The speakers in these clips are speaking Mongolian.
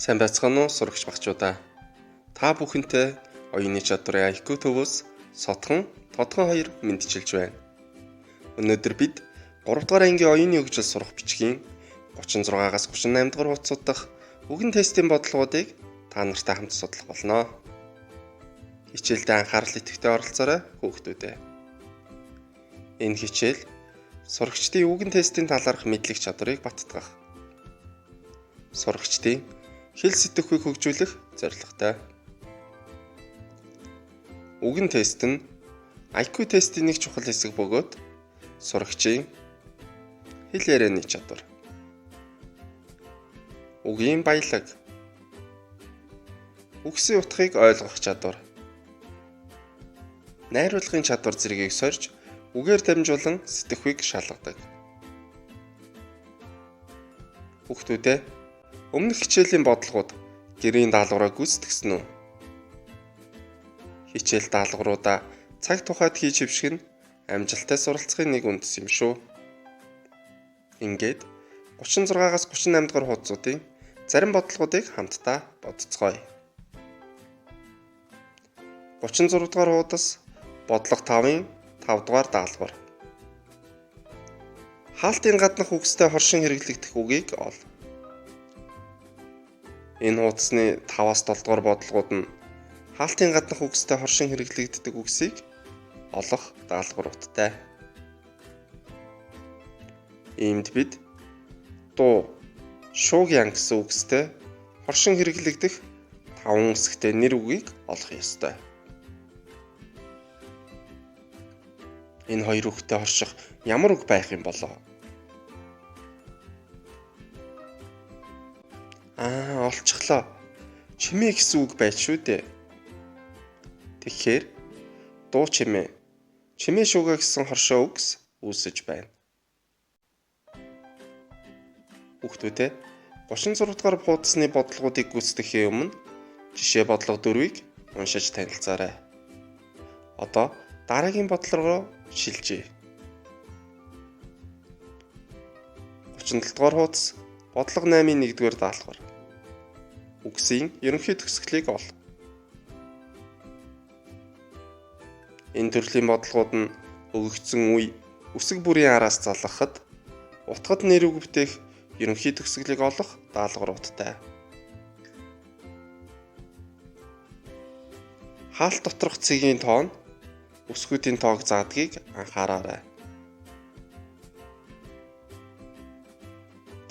Сайн байцгаана уу сурагч багчуудаа. Та бүхэнтэй оюуны чадварын IQ төвөөс Содхон, Тодхон хоёр мэдчилж байна. Өнөөдөр бид 3 дугаар ангийн оюуны хөгжил сурах бичгийн 36-аас 38 дугаар хуудасууд дахь үгэн тестийн бодлогуудыг та нартай хамт судлах болно. Хичээлдээ анхаарал идэвхтэй оролцоорой хүүхдүүдээ. Энэ хичээл сурагчдын үгэн тестийн талаарх мэдлэг чадварыг баттгах. Сурагчдын хэл сэтгэхүйг хөгжүүлэх зорилготой. Үгэн тест нь IQ тестийн нэг чухал хэсэг бөгөөд сурагчийн хэл ярианы чадвар, үгийн баялаг, үгсийн утгыг ойлгох чадвар, найруулгын чадвар зэргийг сорж үгээр дамжуулан сэтгэхүйг шалгадаг. Хүүхдүүдээ өмнөх хичээлийн бодлогууд гэрийн даалгавраа гүйцэтгсэн үү? Хичээл даалгавруудаа цаг тухайд хийж хөвших нь амжилттай суралцахын нэг үндэс юм шүү. Ингээд 36-аас 38 дугаар хуудсуудын зарим бодлогуудыг хамтдаа бодцгоё. 36 дугаар хуудас бодлого 5-ын 5 дугаар даалгавар. Хаалтын гаднах үгстэй хоршин хэрэглэгдэх үгийг ол. Энэ хуудасны 5-аас 7 дугаар бодлогууд нь хаалтын гаднах үгстэй хоршин хэрэглэгддэг үгсийг олох даалгавруудтай. Иймд бид дуу, шуугян гэсэн үгстэй хоршин хэрэглэгдэх 5 үсэгтэй нэр үгийг олох ёстой. Энэ хоёр үгтэй хорших ямар үг байх юм болоо? Олчихлоо. Чимээ гэсэн үг байж шүү дээ. Тэгэхээр дуу чимээ, чимээ шуугаа гэсэн хоршоо үгс үүсэж байна. Хүүхдүүдээ 36 дугаар хуудасны бодлогуудыг гүйцэтгэхийн өмнө жишээ бодлого 4-ийг уншиж танилцаарай. Одоо дараагийн бодлого руу шилжье. 37 дугаар хуудас бодлого 8-ын 1-р даалгавар. Үгсийн ерөнхий төгсгөлийг ол. Энэ төрлийн бодлогууд нь өгөгдсөн үе, үсэг бүрийн араас залгахад утгад нэр үг бүтээх ерөнхий төгсгөлийг олох даалгавруудтай. Хаалт доторх цэгийн тоон, үсгүүдийн тоог заадгийг анхаараарай.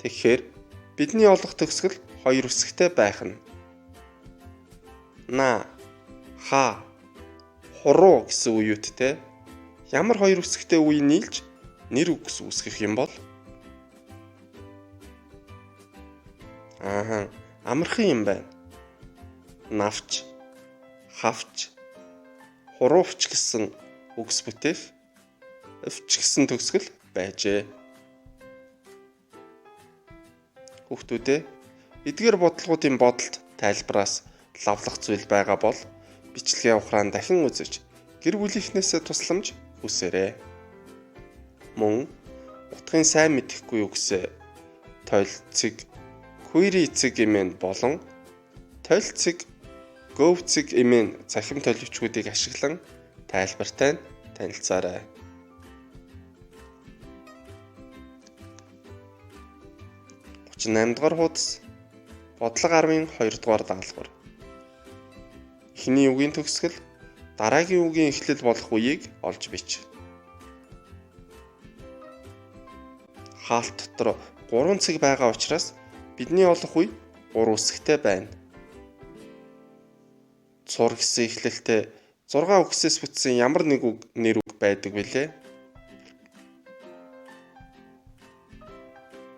Тэгэхээр бидний олох төгсгөл 2 үсэгтэй байх нь. На, ха, хуруу гэсэн үеүдтэй ямар 2 үсэгтэй үе нийлж нэр үгс үүсгэх юм бол? Амархан юм байна. Навч, хавч, хуруувч гэсэн үгс бүтээх өвч гэсэн төгсгөл байжээ. Хүүхдүүдээ эдгээр бодлогуудын бодолд тайлбараас лавлах зүйл байгаа бол бичлэгээ ухраан дахин үзэж гэр бүлийнхнээсээ тусламж хүсээрэй. Мөн утгын сайн мэдэхгүй үгсээ тойлцэг, күйрицэг эмээн болон тойлцэг, гөвцэг эмээн цахим толовчгуудыг ашиглан тайлбартай танилцаарай. 38 дугаар хуудас бодлого 10-ын 2 дугаар даалгавар. Эхний үгийн төгсгөл дараагийн үгийн эхлэл болох үеийг олж бич. Хаалт дотор 3 цэг байгаа учраас бидний олох үе 3 үсэгтэй байна. Цур гэсэн эхлэлтэй 6 үгсээс бүтсэн ямар нэг үг нэр үг байдаг вүлээ?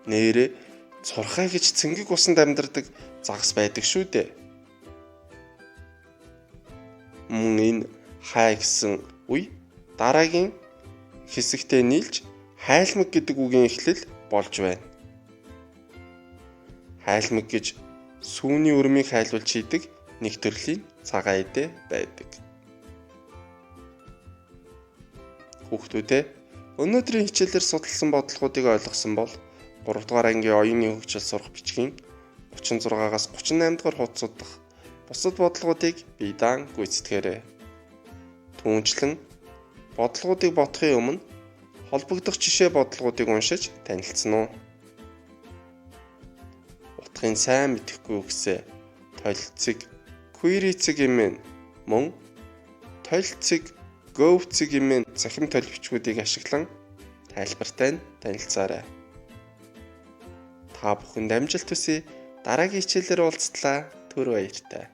Нэрээ цурхай гэж цэнгэг усанд амьдардаг загас байдаг шүү дээ. Мөн энэ хай гэсэн үе дараагийн хэсэгтээ нийлж хайлмаг гэдэг үгийн эхлэл болж байна. Хайлмаг гэж сүүний өрмийг хайлуулж хийдэг нэг төрлийн цагаан эдээ байдаг. Хүүхдүүдээ өнөөдрийн хичээлээр судалсан бодлогуудыг ойлгосон бол 3 дугаар ангийн оюуны хөгжил сурах бичгийн 36-аас 38 дугаар хуудсууд дахь бусад бодлогуудыг бие даан гүйцэтгээрэй. Түүнчлэн бодлогуудыг бодохын өмнө холбогдох жишээ бодлогуудыг уншиж танилцсан уу? Утгын сайн мэдэхгүй үгсээ толилцэг, query-цэг эмээн мөн толилцэг, go-цэг эмээн цахим толбичгуудыг ашиглан тайлбартай нь танилцаарай. Та бүхэнд амжилт хүсье. Дараагийн хичээлээр уулзтлаа. Түр баяртай.